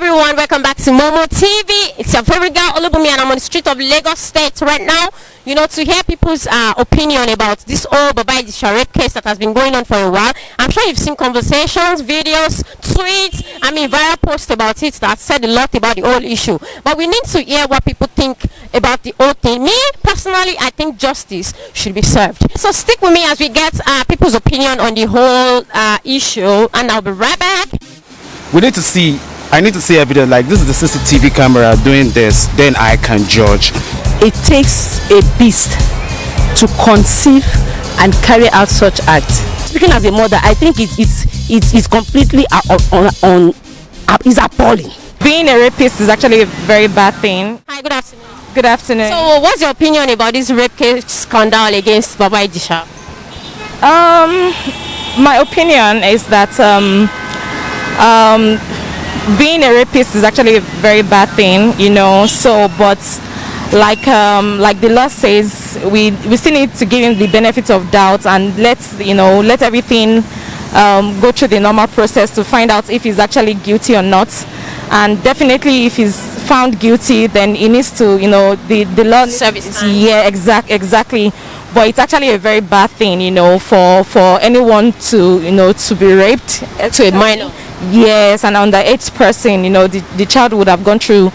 everyone, welcome back to MOMOTV. It's your favorite girl Olubumi, and I'm on the street of Lagos State right now, you know, to hear people's opinion about this old Baba Ijesha rape case that has been going on for a while. I'm sure you've seen conversations, videos, tweets, viral posts about it that said a lot about the whole issue. But we need to hear what people think about the whole thing. Me, personally, I think justice should be served. So stick with me as we get people's opinion on the whole issue, and I'll be right back. I need to see evidence, like this is the CCTV camera doing this, then I can judge. It takes a beast to conceive and carry out such acts. Speaking as a mother, I think it's completely is appalling. Being a rapist is actually a very bad thing. Hi, good afternoon. Good afternoon. So what's your opinion about this rape case scandal against Baba Ijesha? My opinion is that being a rapist is actually a very bad thing, you know. So, but like the law says, we still need to give him the benefit of doubt and let everything go through the normal process to find out if he's actually guilty or not. And definitely, if he's found guilty, then he needs to, the law. Service time. Yeah, exactly. But it's actually a very bad thing, for anyone to, to be raped. To a minor. Yes, an underage person, the child would have gone through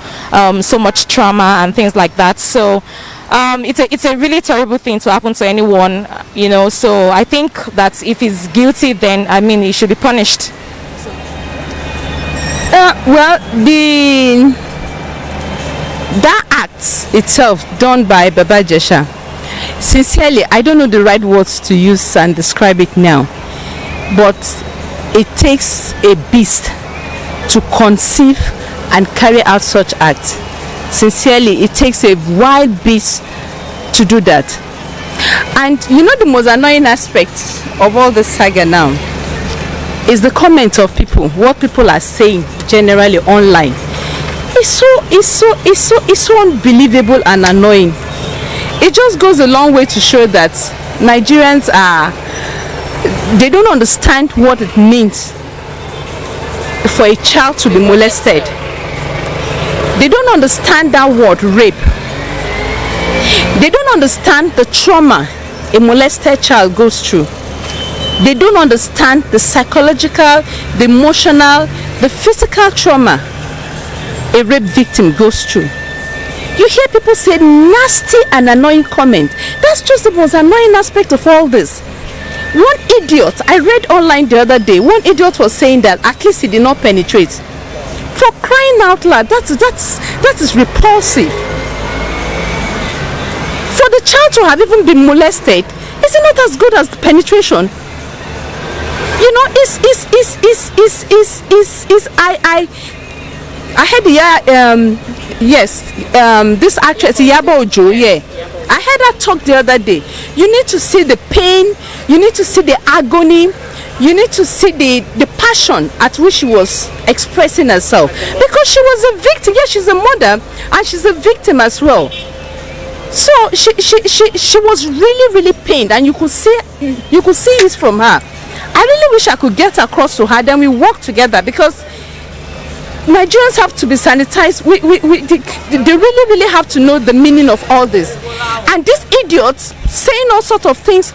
so much trauma and things like that. So it's a really terrible thing to happen to anyone, So I think that if he's guilty, then he should be punished. That act itself done by Baba Ijesha, sincerely, I don't know the right words to use and describe it now, but it takes a beast to conceive and carry out such acts. Sincerely, it takes a wild beast to do that. And the most annoying aspect of all this saga now is the comments of people, what people are saying generally online. It's so unbelievable and annoying. It just goes a long way to show that Nigerians they don't understand what it means for a child to be molested. They don't understand that word rape. They don't understand the trauma a molested child goes through. They don't understand the psychological, the emotional, the physical trauma a rape victim goes through. You hear people say nasty and annoying comments. That's just the most annoying aspect of all this. One idiot, I read online the other day, one idiot was saying that at least he did not penetrate. For crying out loud, that is repulsive. For the child to have even been molested, is it not as good as the penetration? I heard this actress Yabo Ojo, I heard her talk the other day. You need to see the pain, you need to see the agony, you need to see the passion at which she was expressing herself, because she was a victim. Yes, she's a mother and she's a victim as well. So she was really pained, and you could see it from her. I really wish I could get across to her, then we work together, because Nigerians have to be sanitized. They really have to know the meaning of all this. And these idiots saying all sorts of things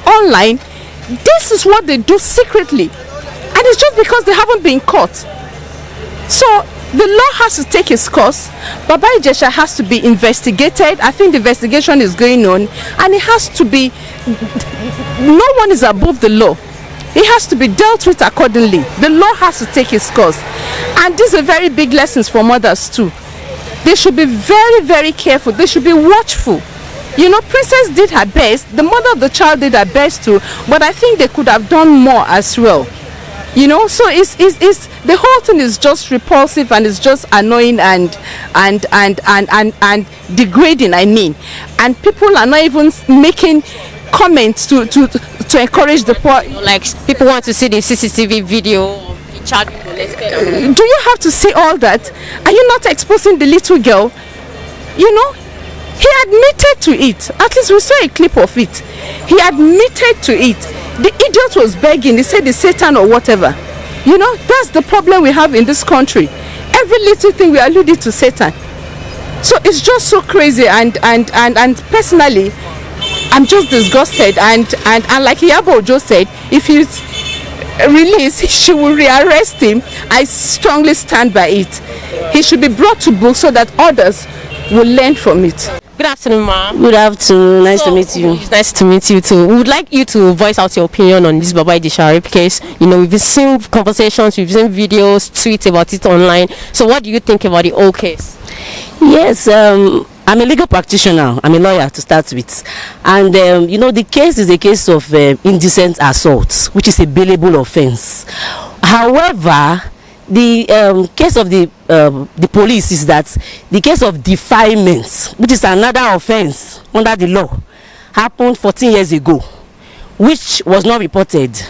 online, this is what they do secretly. And it's just because they haven't been caught. So the law has to take its course. Baba Ijesha has to be investigated. I think the investigation is going on. And it has to be, no one is above the law. It has to be dealt with accordingly. The law has to take its course. And these are very big lessons for mothers too. They should be very careful. They should be watchful. Princess did her best. The mother of the child did her best too. But I think they could have done more as well. So it's the whole thing is just repulsive, and it's just annoying and degrading. And people are not even making comments to encourage the poor. Like, people want to see the CCTV video of the child being molested. Do you have to see all that? Are you not exposing the little girl? He admitted to it. At least we saw a clip of it. He admitted to it. The idiot was begging. He said the Satan or whatever. That's the problem we have in this country. every little thing we allude it to Satan. So it's just so crazy, and personally, I'm just disgusted. And like Iyabo just said, if he's released, she will rearrest him. I strongly stand by it. He should be brought to book so that others will learn from it. Good afternoon, ma'am. Good afternoon. Nice to meet you. It's nice to meet you too. We would like you to voice out your opinion on this Baba Ijesha rape case. You know, we've seen conversations, we've seen videos, tweets about it online. So what do you think about the whole case? Yes, I'm a legal practitioner. I'm a lawyer to start with. And, you know, the case is a case of indecent assault, which is a bailable offense. However, the case of the police is that the case of defilement, which is another offense under the law, happened 14 years ago, which was not reported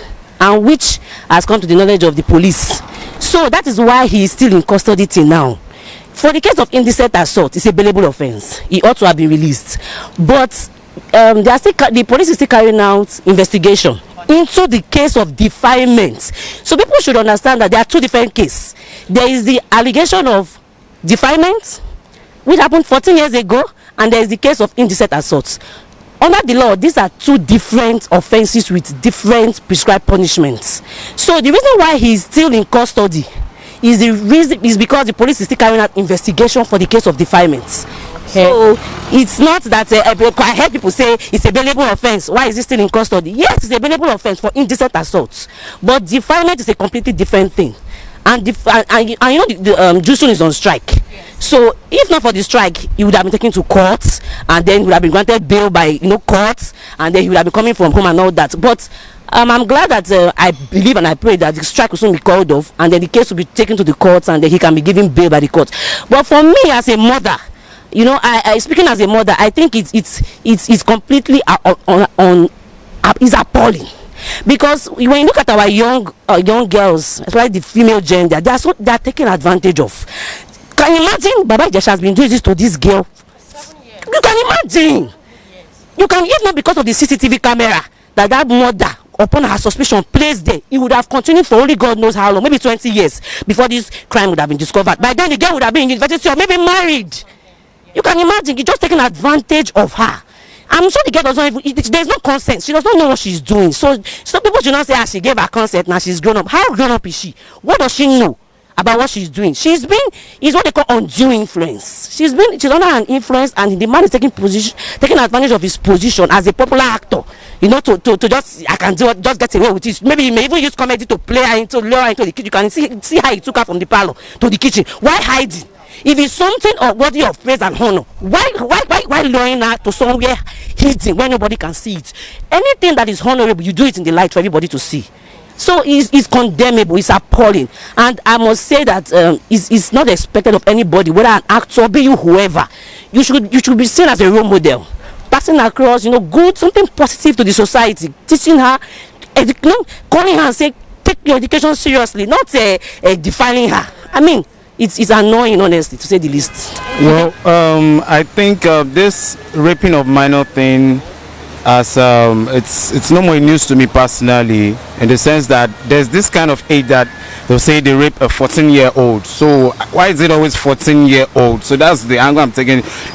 and which has come to the knowledge of the police. So that is why he is still in custody till now. For the case of indecent assault, it's a bailable offense. He ought to have been released. But the police is still carrying out investigation into the case of defilement. So people should understand that there are two different cases. There is the allegation of defilement, which happened 14 years ago, and there is the case of indecent assault. Under the law, these are two different offenses with different prescribed punishments. So the reason why he is still in custody is because the police is still carrying out investigation for the case of defilement. So it's not that I heard people say it's a bailable offense. Why is it still in custody? Yes, it's a bailable offense for indecent assault, but defilement is a completely different thing. And you know the Jusun is on strike. So if not for the strike, he would have been taken to court, and then would have been granted bail by courts, and then he would have been coming from home and all that. But I'm glad that I believe and I pray that the strike will soon be called off, and then the case will be taken to the courts, and then he can be given bail by the court. But for me as a mother, you know, I speaking as a mother, I think it's completely it's appalling. Because when you look at our young girls, especially the female gender, they are taken advantage of. Can you imagine Baba Ijesha has been doing this to this girl? You can imagine. You can, if not because of the CCTV camera that mother, upon her suspicion, placed there, it would have continued for only God knows how long, maybe 20 years before this crime would have been discovered. By then the girl would have been in university or maybe married. You can imagine, you just taking advantage of her. I'm sure the girl does not even, there's no consent. She does not know what she's doing. So some people should not say, she gave her consent, now she's grown up. How grown up is she? What does she know about what she's doing? It's what they call undue influence. She's under an influence, and the man is taking advantage of his position as a popular actor. You know, to just just get away with it. Maybe he may even use comedy to lure her into the kitchen. You can see how he took her from the parlor to the kitchen. Why hiding? If it's something worthy of praise and honor, why luring her to somewhere hidden where nobody can see it? Anything that is honorable, you do it in the light for everybody to see. So it's condemnable, it's appalling, and I must say that it's not expected of anybody, whether an actor, be you whoever. You should be seen as a role model, passing across, you know, good, something positive to the society, teaching her, calling her and say, take your education seriously, not defiling her. I mean, it's annoying, honestly, to say the least. Well, I think this raping of minor thing, as it's no more news to me personally, in the sense that there's this kind of age that they'll say they rape a 14-year-old. So why is it always 14-year-old? So that's the angle I'm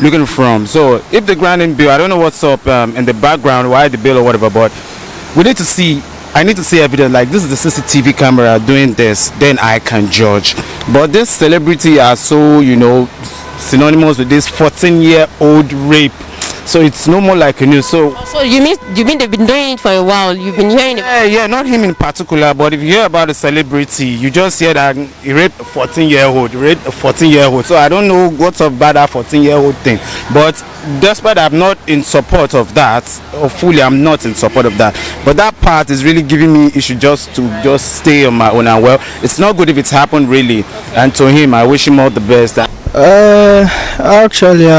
looking from. So if the granting bill, I don't know what's up in the background, why the bill or whatever, but we need to see. I need to see evidence, like this is the CCTV camera doing this, then I can judge. But this celebrity are so, you know, synonymous with this 14-year-old rape. So it's no more like a news. So you mean they've been doing it for a while? You've been hearing about yeah, not him in particular, but if you hear about a celebrity, you just hear that he raped a 14-year-old. So I don't know what's up about that 14-year-old thing. But despite I'm not in support of that, or fully I'm not in support of that, but that part is really giving me issue just to stay on my own. And well, it's not good if it's happened really. And to him, I wish him all the best. Actually,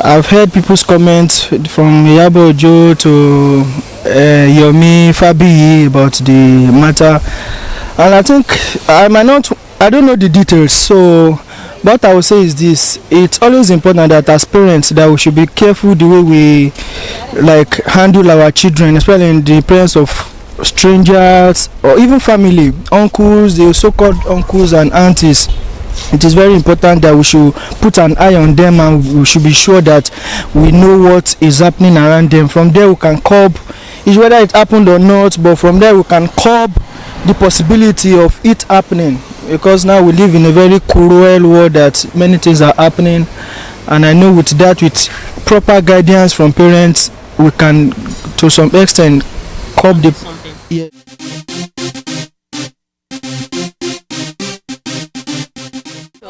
I've heard people's comments from Iyabo Ojo to Yomi Fabi about the matter, and I think I don't know the details. So what I would say is this: it's always important that as parents that we should be careful the way we handle our children, especially in the presence of strangers or even family, uncles, the so-called uncles and aunties. it is very important that we should put an eye on them, and we should be sure that we know what is happening around them. From there we can curb it, whether it happened or not, but from there we can curb the possibility of it happening, because now we live in a very cruel world that many things are happening. And I know with that, with proper guidance from parents, we can to some extent curb the yeah.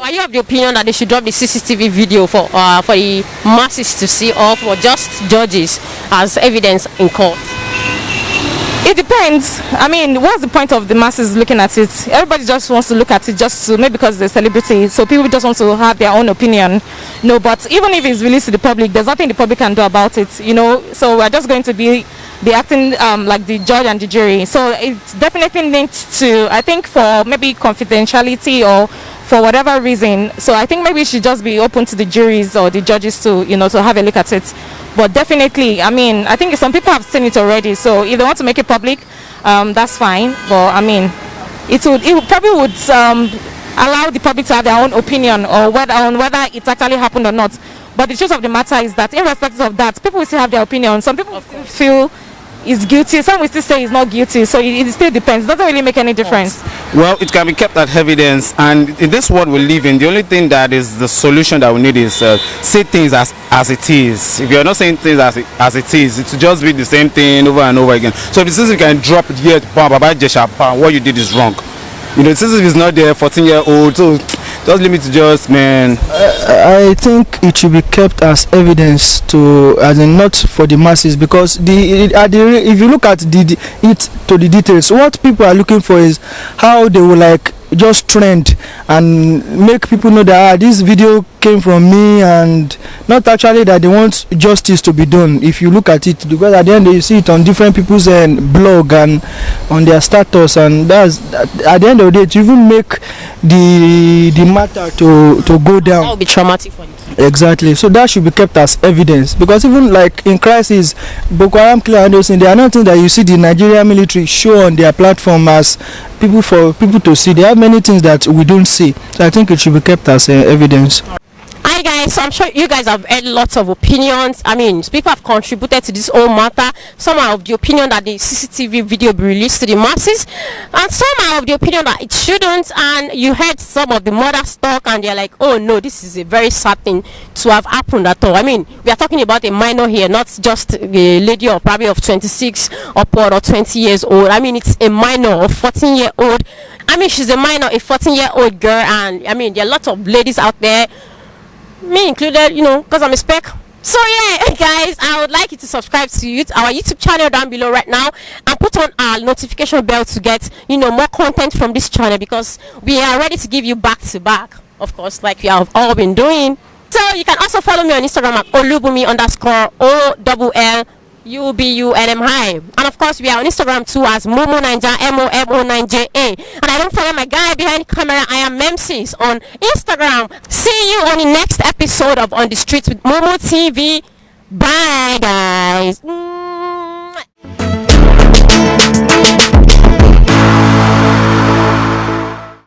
Are you of the opinion that they should drop the CCTV video for the masses to see, or for just judges as evidence in court? It depends. I mean, what's the point of the masses looking at it? Everybody just wants to look at it just to, maybe because they're celebrity, so people just want to have their own opinion. No, but even if it's released to the public, there's nothing the public can do about it, you know. So we're just going to be acting like the judge and the jury. So it definitely needs to, I think, for maybe confidentiality or for whatever reason. So I think maybe it should just be open to the juries or the judges to, you know, to have a look at it. But definitely, I mean, I think some people have seen it already. So if they want to make it public, that's fine. But I mean, it probably would allow the public to have their own opinion or whether it actually happened or not. But the truth of the matter is that, irrespective of that, people will still have their opinion. Some people will still feel is guilty, some will still say he's not guilty, so it still depends. It doesn't really make any difference. Well, it can be kept as evidence, and in this world we live in, the only thing that is the solution that we need is say things as it is. If you're not saying things as it is, it will just be the same thing over and over again. So if the system can drop it here, Baba Ijesha, what you did is wrong. You know, the system is not there, 14-year-old, so just leave it to just, man. I think it should be kept as evidence to, as in not for the masses, because if you look at it to the details, what people are looking for is how they will like just trend and make people know that this video came from me, and not actually that they want justice to be done. If you look at it, because at the end you see it on different people's blog and on their status, and that's at the end of the day to even make the matter to go down. That would be traumatic for you. Exactly. So that should be kept as evidence, because even like in crisis, Boko Haram clear and those things, they are not things that you see the Nigerian military show on their platform as for people to see. They have many things that we don't see. So I think it should be kept as evidence. Hi guys, so I'm sure you guys have heard lots of opinions. I mean, people have contributed to this whole matter. Some are of the opinion that the CCTV video be released to the masses, and some are of the opinion that it shouldn't. And you heard some of the mothers talk, and they're like, oh no, this is a very sad thing to have happened at all. I mean, we are talking about a minor here, not just a lady of probably of 26 upward or 20 years old. I mean, it's a minor of 14-year-old. I mean, she's a minor, a 14-year-old girl, and I mean, there are lots of ladies out there, me included, you know, because I'm a spec. So yeah guys, I would like you to subscribe to our YouTube channel down below right now, and put on our notification bell to get, you know, more content from this channel, because we are ready to give you back to back, of course, like we have all been doing. So you can also follow me on Instagram at olubumi_OWLUBUNMI, and of course we are on Instagram too as MOMONinja, MOMO9JA. And I don't forget my guy behind camera, I am Memsis on Instagram. See you on the next episode of On the Streets with MOMOTV. Bye guys.